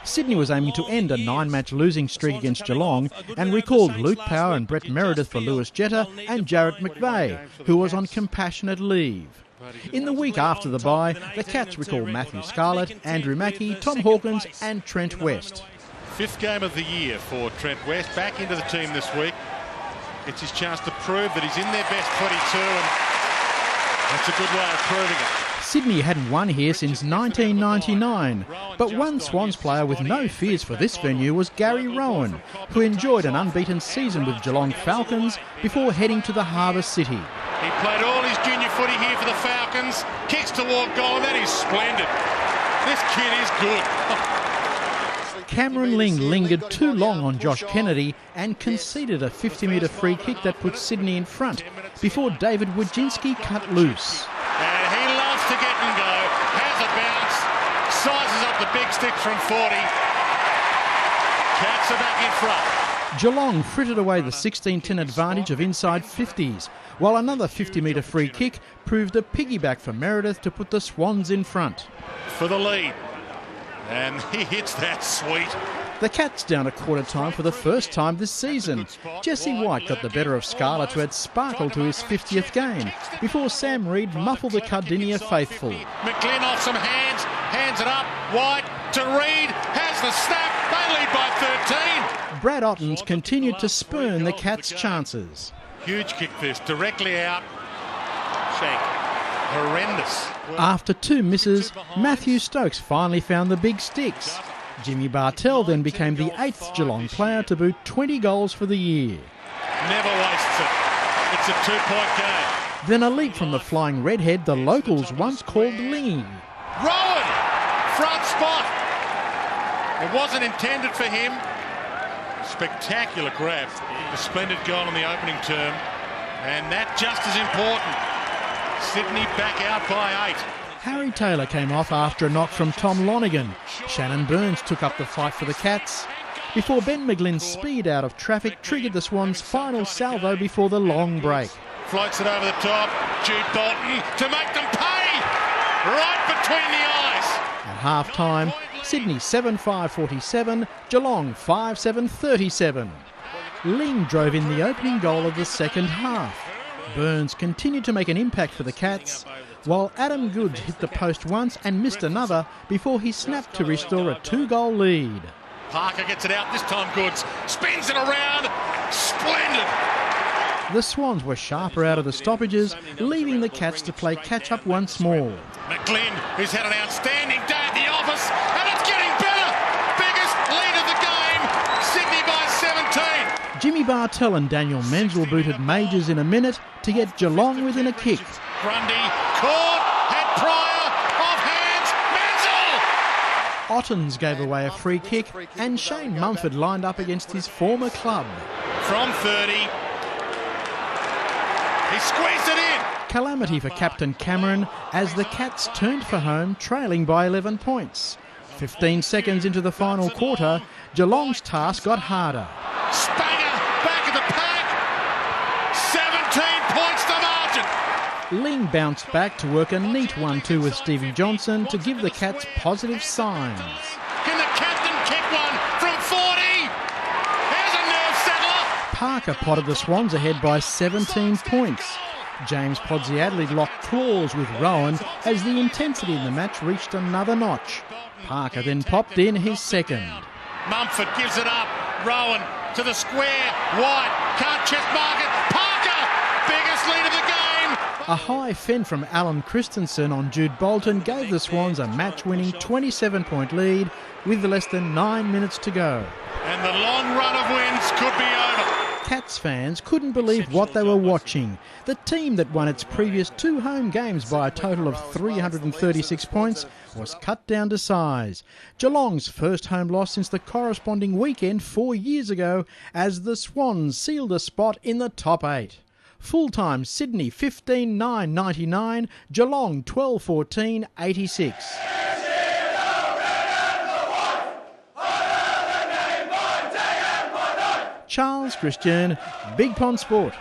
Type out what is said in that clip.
Sydney was aiming to end a 9-match losing streak against Geelong and recalled Luke Power and Brett Meredith for Lewis Jetta and Jarrett McVeigh, who was on compassionate leave. In the week after the bye, the Cats recalled Matthew Scarlett, Andrew Mackie, Tom Hawkins and Trent West. 5th game of the year for Trent West, back into the team this week. It's his chance to prove that he's in their best 22, and that's a good way of proving it. Sydney hadn't won here since 1999, but one Swans player with no fears for this venue was Gary Rowan, who enjoyed an unbeaten season with Geelong Falcons before heading to the Harbour City. He played all his junior footy here for the Falcons, kicks toward goal, and that is splendid. This kid is good. Cameron Ling lingered too long on Josh Kennedy and conceded a 50-metre free kick that put Sydney in front before David Wojcinski cut loose. And he loves to get and go, has a bounce, sizes up the big stick from 40. Cats are back in front. Geelong frittered away the 16-10 advantage of inside 50s, while another 50-metre free kick proved a piggyback for Meredith to put the Swans in front. For the lead. And he hits that sweet. The Cats down at quarter time for the first time this season. Jesse White got the better of Scarlett, who had sparkled to his 50th game, before Sam Reid muffled the Cardinia faithful. McGlynn off some hands it up, White to Reid, has the snap, they lead by 13. Brad Ottens continued to spurn the Cats' chances. Huge kick this, directly out. Shank. Horrendous. After 2 misses, Matthew Stokes finally found the big sticks. Jimmy Bartell then became the 8th Geelong player to boot 20 goals for the year. Never wastes it. It's a 2-point game. Then a leap from the flying redhead the locals once called Lingy. Rowan! Front spot! It wasn't intended for him. Spectacular grab. A splendid goal in the opening term. And that just as important. Sydney back out by 8. Harry Taylor came off after a knock from Tom Lonergan. Shannon Burns took up the fight for the Cats, before Ben McGlynn's speed out of traffic triggered the Swans' final salvo before the long break. Floats it over the top. Jude Bolton to make them pay! Right between the eyes! At half-time, Sydney 7-5-47, Geelong 5-7-37. Ling drove in the opening goal of the second half. Burns continued to make an impact for the Cats, while Adam Goods hit the post once and missed another before he snapped to restore a 2-goal lead. Parker gets it out, this time Goods spins it around, splendid! The Swans were sharper out of the stoppages, leaving the Cats to play catch-up once more. McGlynn, who's had an outstanding day at the office, and it's getting better! Biggest lead of the game, Sydney by 17! Jimmy Bartell and Daniel Menzel booted majors in a minute to get Geelong within a kick. Grundy, caught, had Pryor, off hands, Menzel! Ottens gave away a free kick and Shane Mumford lined up against his former club. From 30, he squeezed it in! Calamity for Captain Cameron as the Cats turned for home, trailing by 11 points. 15 seconds into the final quarter, Geelong's task got harder. Spanger back at the pack, 17 points to margin! Ling bounced back to work a neat 1-2 with Stevie Johnson to give the Cats positive signs. Can the captain kick one from 40? Here's a nerve settler! Parker potted the Swans ahead by 17 points. James Podsiadly locked claws with Rowan as the intensity in the match reached another notch. Parker then popped in his second. Mumford gives it up. Rowan to the square. White can't chest mark it. Parker! Biggest lead of the game! A high fend from Alan Christensen on Jude Bolton gave the Swans a match-winning 27-point lead with less than 9 minutes to go. And the long run of wins could be over. Cats fans couldn't believe what they were watching. The team that won its previous 2 home games by a total of 336 points was cut down to size. Geelong's first home loss since the corresponding weekend 4 years ago as the Swans sealed a spot in the top 8. Full-time Sydney 15-9-99, Geelong 12-14-86. Charles Christian, Big Pond Sport.